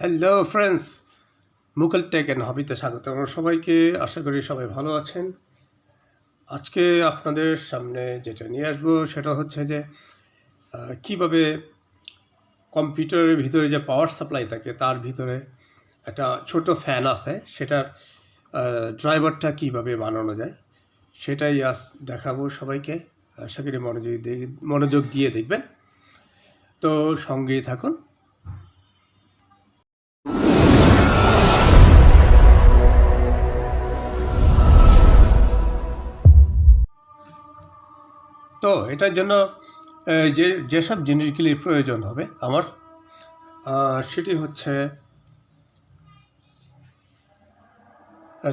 Hello friends, Mukul tech and হবিতে স্বাগত সবাইকে। আশা করি সবাই ভালো আছেন। আজকে আপনাদের সামনে যেটা নিয়ে আসবো সেটা হচ্ছে যে কিভাবে কম্পিউটারের ভিতরে যে পাওয়ার সাপ্লাই থাকে তার ভিতরে একটা ছোট ফ্যান আছে, সেটার ড্রাইভারটা কিভাবে বানানো যায় সেটাই আজ দেখাবো সবাইকে। আশা করি মনোযোগ দিয়ে দেখবেন, তো সঙ্গেই থাকুন। তো এটার জন্য যেসব জিনিসগুলির প্রয়োজন হবে আমার, সেটি হচ্ছে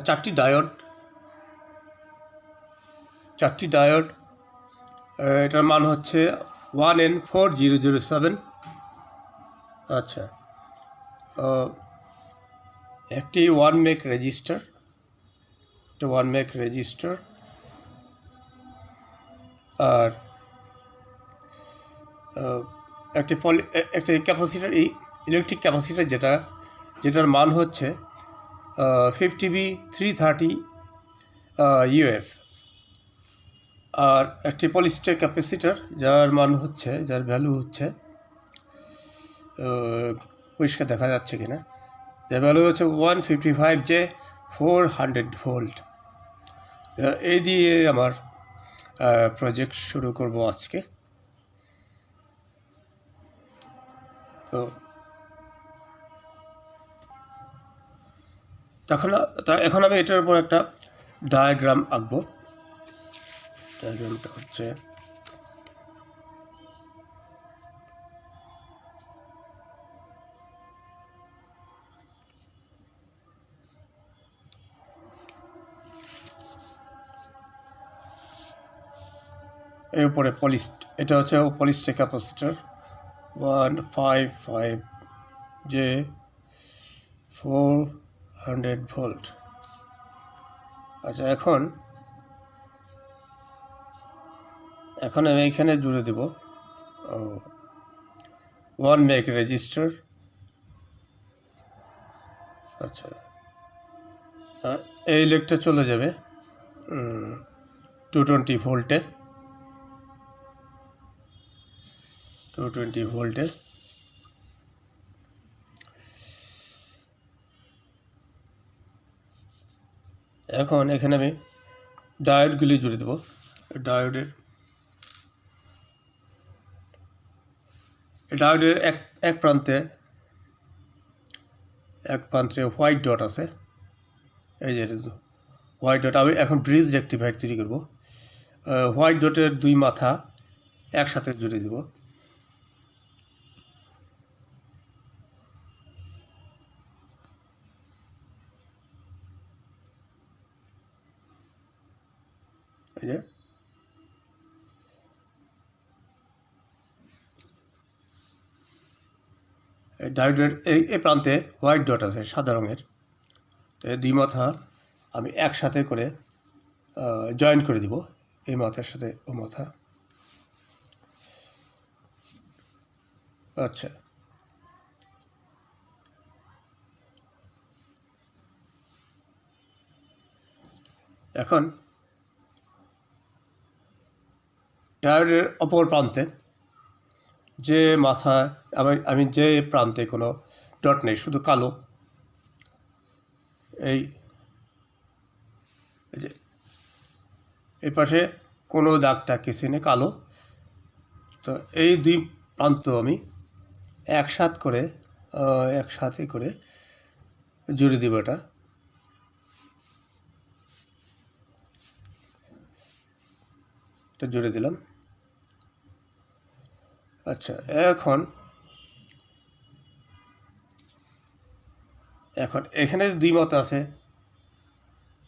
চারটি ডায়োড। এটার মান হচ্ছে 1N4007। আচ্ছা, একটি 1 মেক রেজিস্টার, আর একটি ক্যাপাসিটার, ইলেকট্রিক ক্যাপাসিটার যেটার মান হচ্ছে 50B330 UF, আর একটি পলিস্টার ক্যাপাসিটার যার ভ্যালু হচ্ছে পরিষ্কার দেখা যাচ্ছে কিনা, যার ভ্যালু হচ্ছে 155J 400 ভোল্ট। এই দিয়ে আমার প্রজেক্ট শুরু করব আজকে। তো এখন আমি এটার উপর একটা ডায়াগ্রাম আঁকবো। ডায়াগ্রামটা হচ্ছে এর উপরে এটা হচ্ছে পলিস্টার ক্যাপাসিটার 155J 400 ভোল্ট। আচ্ছা, এখন আমি এখানে জুড়ে দেব 1 মেক রেজিস্টার। আচ্ছা, এই ইলেকট্রিকটা চলে যাবে 220 ভোল্টে। এখন এখানে আমি ডায়োডগুলি জুড়ে দেবো। ডায়োডের এক প্রান্তে হোয়াইট ডট আছে, এই যে হোয়াইট ডট। আমি এখন ব্রিজ রেক্টিফায়ার তৈরি করব। হোয়াইট ডটের দুই মাথা একসাথে জুড়ে দেব। এই যে ডায়োডের এই প্রান্তে হোয়াইট ডট আছে সাদা রঙের, তো এই দুই মাথা আমি একসাথে করে জয়েন করে দিব, এই মাথার সাথে ও মাথা। আচ্ছা, এখন ডায়োডের অপর প্রান্তে যে মাথা আমি যে প্রান্তে কোনো ডট নেই, শুধু কালো, এই পাশে কোনো দাগটা কিছু নেই, কালো। তো এই দুই প্রান্ত আমি একসাথে করে জুড়ে দিব। এটা জুড়ে দিলাম। আচ্ছা, এখন এখানে দুই মত আছে,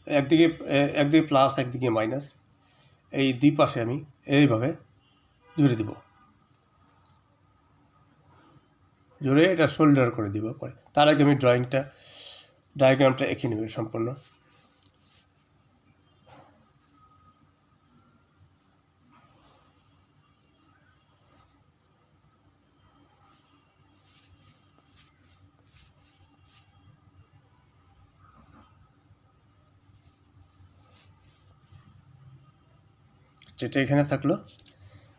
একদিকে প্লাস একদিকে মাইনাস। এই দুই পাশে আমি এইভাবে জুড়ে দিব, জুড়ে এটা শোল্ডার করে দিব। পরে তার আগে আমি ডায়াগ্রামটা এঁকে নেব সম্পূর্ণ। যেটা এখানে থাকলো,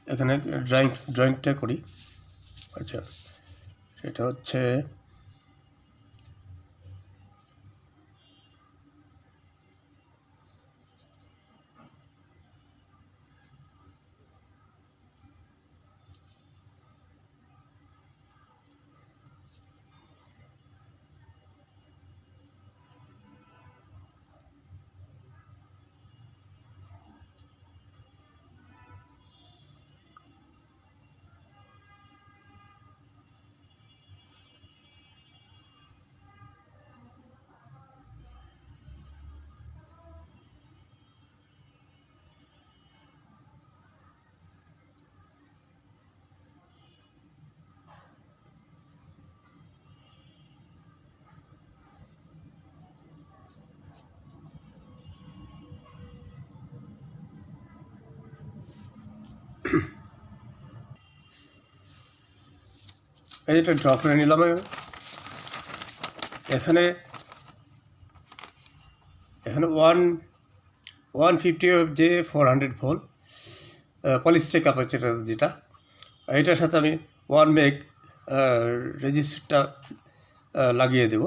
এখানে ড্রয়িংটা করি। আচ্ছা, সেটা হচ্ছে এটা ড্র করে নিলাম। এখানে 150 যে 400 ভোল্ট পলিস্টার ক্যাপাসিটর যেটা, এটার সাথে আমি 1 মেগ রেজিস্টারটা লাগিয়ে দেব।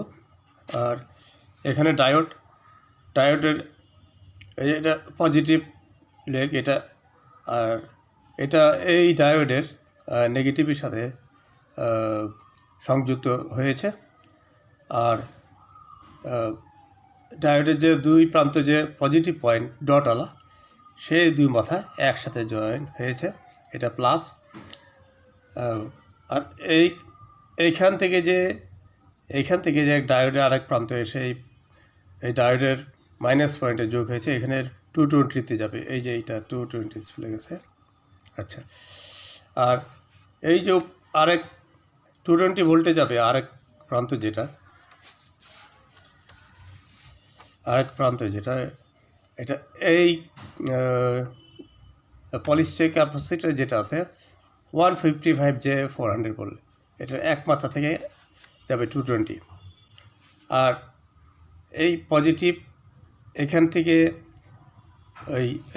আর এখানে ডায়োডের এটা পজিটিভ লেগ এটা, আর এটা এই ডায়োডের নেগেটিভের সাথে সংযুক্ত হয়েছে। আর ডায়োডের যে দুই প্রান্ত যে পজিটিভ পয়েন্ট ডটওয়ালা, সেই দুই মাথা একসাথে জয়েন হয়েছে, এটা প্লাস। আর এইখান থেকে যে ডায়োডের আরেক প্রান্ত এসে এই ডায়োডের মাইনাস পয়েন্টে যোগ হয়েছে, এখানে 220-তে যাবে। এই যে এইটা 220 চলে গেছে। আচ্ছা, আর এই যে আরেক 220 ভোল্টে যাবে আরেক প্রান্ত যেটা এটা এই পলিস্টার ক্যাপাসিটর যেটা আছে 155 যে 400 ভোল্ট, এটা এক মাথা থেকে যাবে 220। আর এই পজিটিভ এখান থেকে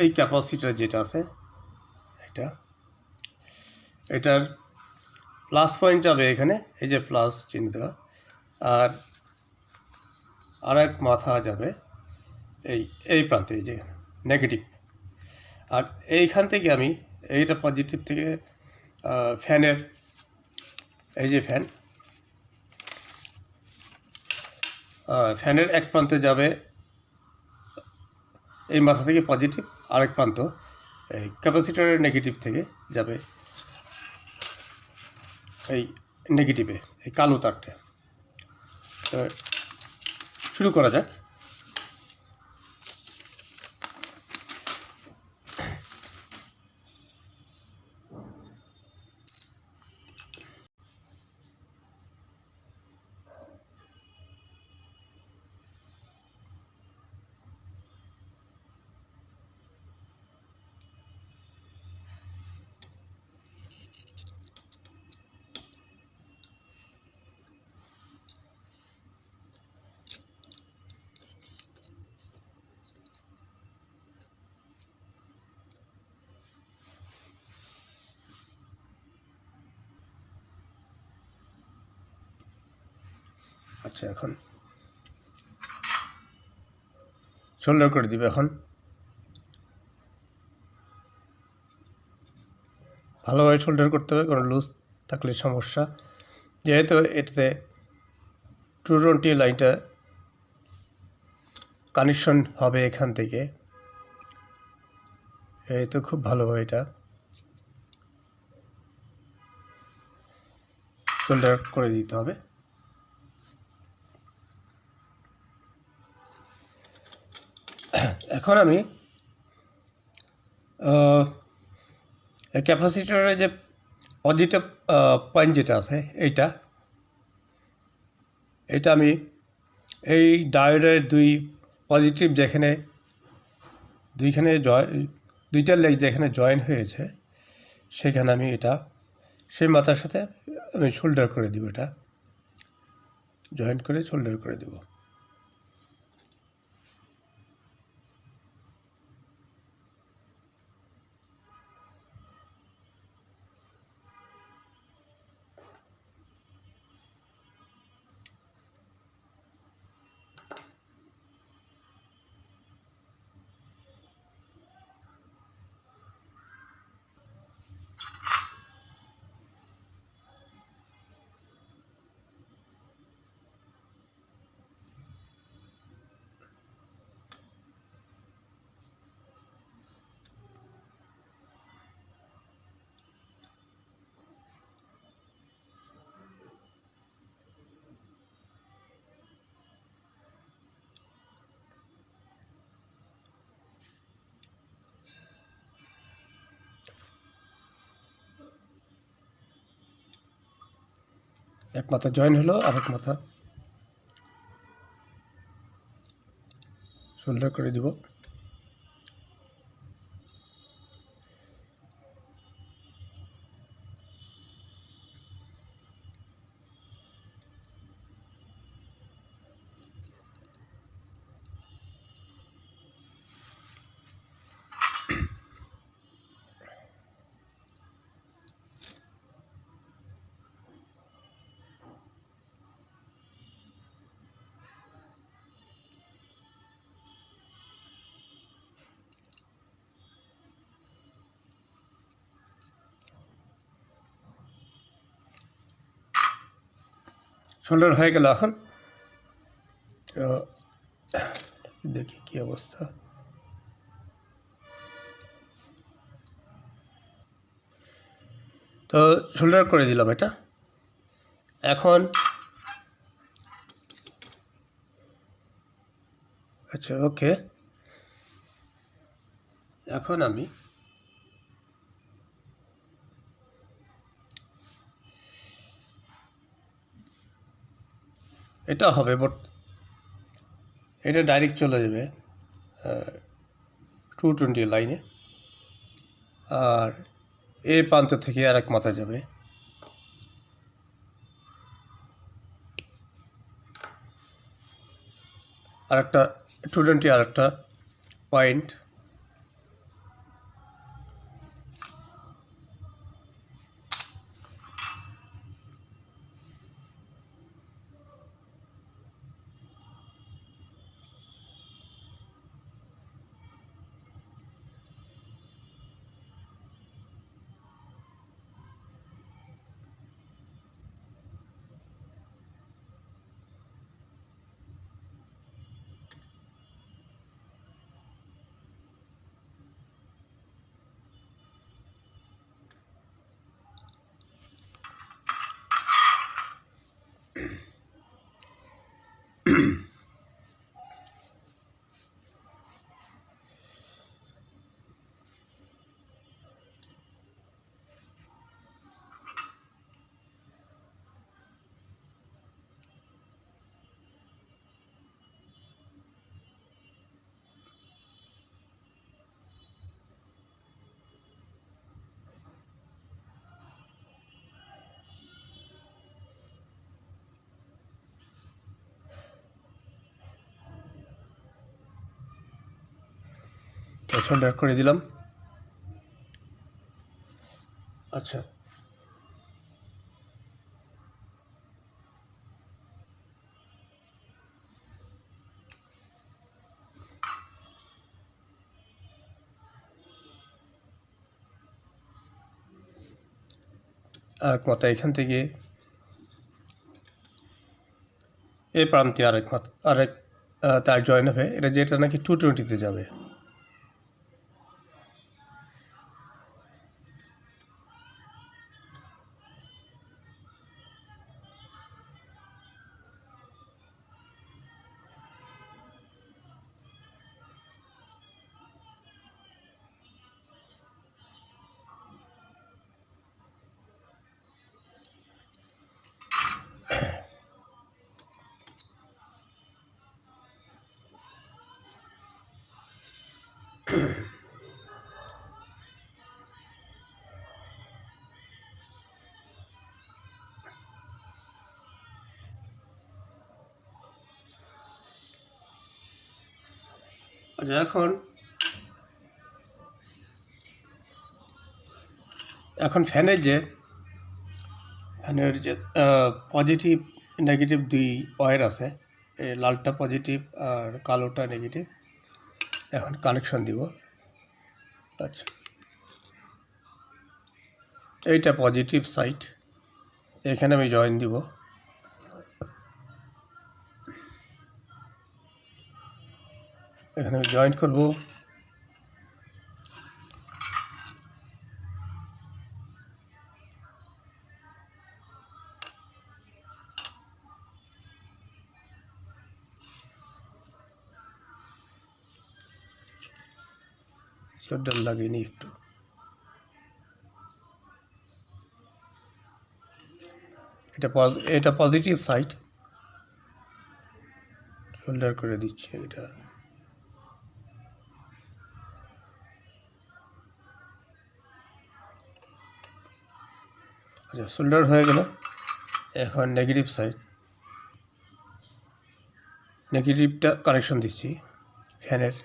এই ক্যাপাসিটর যেটা আছে এটার প্লাস পয়েন্ট যাবে এখানে, এই যে প্লাস চিহ্ন দেওয়া। আর আরেক মাথা যাবে এই প্রান্তে, এই যে নেগেটিভ। আর এইখান থেকে আমি এইটা পজিটিভ থেকে ফ্যানের এই যে ফ্যানের এক প্রান্তে যাবে এই মাথা থেকে পজিটিভ, আরেক প্রান্ত এই ক্যাপাসিটরের নেগেটিভ থেকে যাবে এই নেগেটিভে, এই কালো তারটা। শুরু করা যাক। আচ্ছা, এখন সোল্ডার করে দিবে। এখন ভালোভাবে সোল্ডার করতে হবে, কারণ লুজ থাকলে সমস্যা। যেহেতু এটাতে 220 লাইনটা কানেকশন হবে এখান থেকে, এই তো খুব ভালোভাবে এটা সোল্ডার করে দিতে হবে। এখন আমি ক্যাপাসিটরের যে পজিটিভ পয়েন্ট যেটা আছে এইটা আমি এই ডায়োডের দুই পজিটিভ যেখানে দুইটা লেগ যেখানে জয়েন হয়েছে, সেখানে আমি এটা সেই মাথার সাথে আমি শোল্ডার করে দিব। এটা জয়েন্ট করে শোল্ডার করে দেব। এক মাথা জয়েন হলো, আরেক মাথা সোল্ডার করে দিব। সোল্ডার হয়ে গেল। এখন তো দেখি কি অবস্থা। তো সোল্ডার করে দিলাম এটা। এখন আচ্ছা, ওকে, এখন আমি এটা হবে, বাট এটা ডাইরেক্ট চলে যাবে 220 লাইনে, আর এ প্রান্ত থেকে আরেক মাথা যাবে। আরেকটা 220, আরেকটা পয়েন্ট। সোল্ডার করে দিলাম। আচ্ছা, আরেক মাথা এখান থেকে এই প্রান্তে আরেক তার জয়েন হবে। এটা যেটা নাকি 220-তে যাবে। আচ্ছা, এখন ফ্যানের যে পজিটিভ নেগেটিভ দুই ওয়্যার আছে, এই লালটা পজিটিভ আর কালোটা নেগেটিভ। এখন কানেকশন দিব। আচ্ছা, এইটা পজিটিভ সাইড, এখানে আমি জয়েন দিব। এখানে আমি জয়েন করব। সোল্ডার লাগিয়ে নিই একটু। এটা পজিটিভ সাইড, সোল্ডার করে দিচ্ছি এটা। আচ্ছা, সোল্ডার হয়ে গেল। এখন নেগেটিভ সাইড, নেগেটিভটা কানেকশন দিচ্ছি ফ্যানের।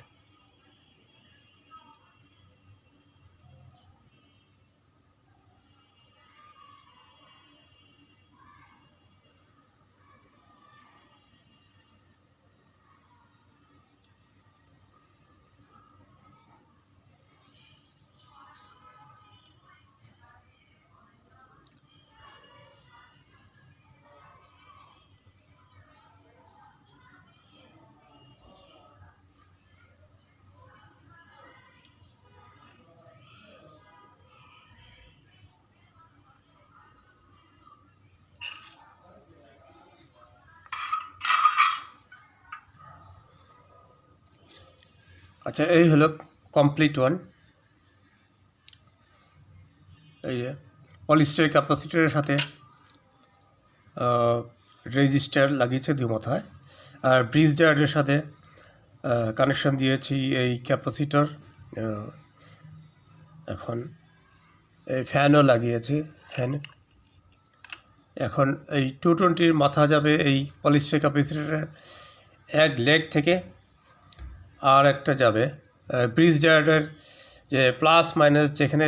আচ্ছা, এই হলো কমপ্লিট ওয়ান। এই যে পলিস্টার ক্যাপাসিটরের সাথে রেজিস্টার লাগিয়েছে দুই মাথায়, আর ব্রিজ ডায়োডের সাথে কানেকশন দিয়েছি এই ক্যাপাসিটর। এখন এই ফ্যানও লাগিয়েছি, ফ্যান। এখন এই 220 মাথা যাবে এই পলিস্টার ক্যাপাসিটরের এক লেগ থেকে, আর একটা যাবে ব্রিজ ডায়োডের যে প্লাস মাইনাস যেখানে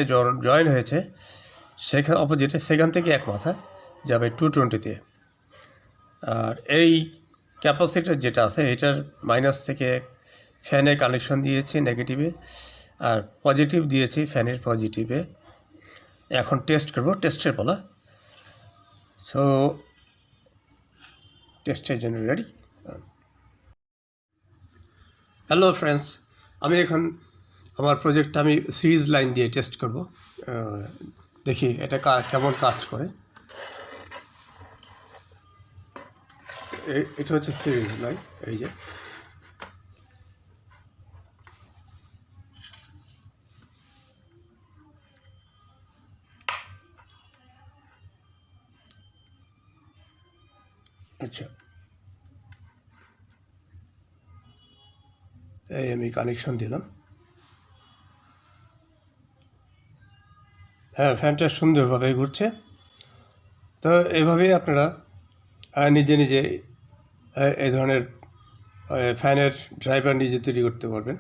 জয়েন হয়েছে সেখানে অপোজিটে, সেখান থেকে এক মাথা যাবে 220-তে। আর এই ক্যাপাসিটার যেটা আছে এটার মাইনাস থেকে ফ্যানে কানেকশন দিয়েছি নেগেটিভে, আর পজিটিভ দিয়েছি ফ্যানের পজিটিভে। এখন টেস্ট করব, টেস্টের পালা। সো টেস্টের জন্য রেডি। হ্যালো ফ্রেন্ডস, আমি এখন আমার প্রজেক্টটা আমি সিরিজ লাইন দিয়ে টেস্ট করব। দেখি এটা কেমন কাজ করে। এটা হচ্ছে সিরিজ লাইন, এই যে। আচ্ছা, এই আমি কানেকশন দিলাম। হ্যাঁ, ফ্যানটা সুন্দরভাবে ঘুরছে। তো এইভাবেই আপনারা নিজে নিজে এই ধরনের ফ্যানের ড্রাইভার নিজে তৈরি করতে পারবেন।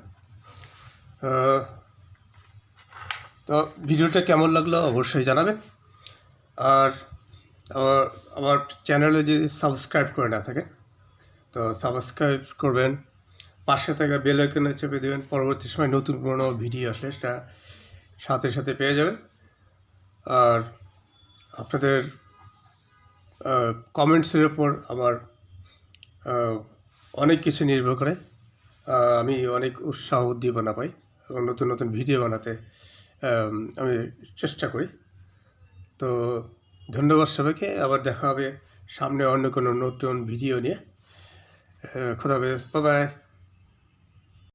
তো ভিডিওটা কেমন লাগলো অবশ্যই জানাবেন। আর আমার চ্যানেলে যদি সাবস্ক্রাইব করে না থাকেন তো সাবস্ক্রাইব করবেন, পাশে থাকা বেল আইকনে চেপে দেবেন। পরবর্তী সময় নতুন কোনো ভিডিও আসলে সেটা সাথে সাথে পেয়ে যাবেন। আর আপনাদের কমেন্টসের ওপর আমার অনেক কিছু নির্ভর করে। আমি অনেক উৎসাহ উদ্দীপনা পাই এবং নতুন নতুন ভিডিও বানাতে আমি চেষ্টা করি। তো ধন্যবাদ সবাইকে। আবার দেখা হবে সামনে অন্য কোনো নতুন ভিডিও নিয়ে। খোদা হাফেজ, বাই বাই।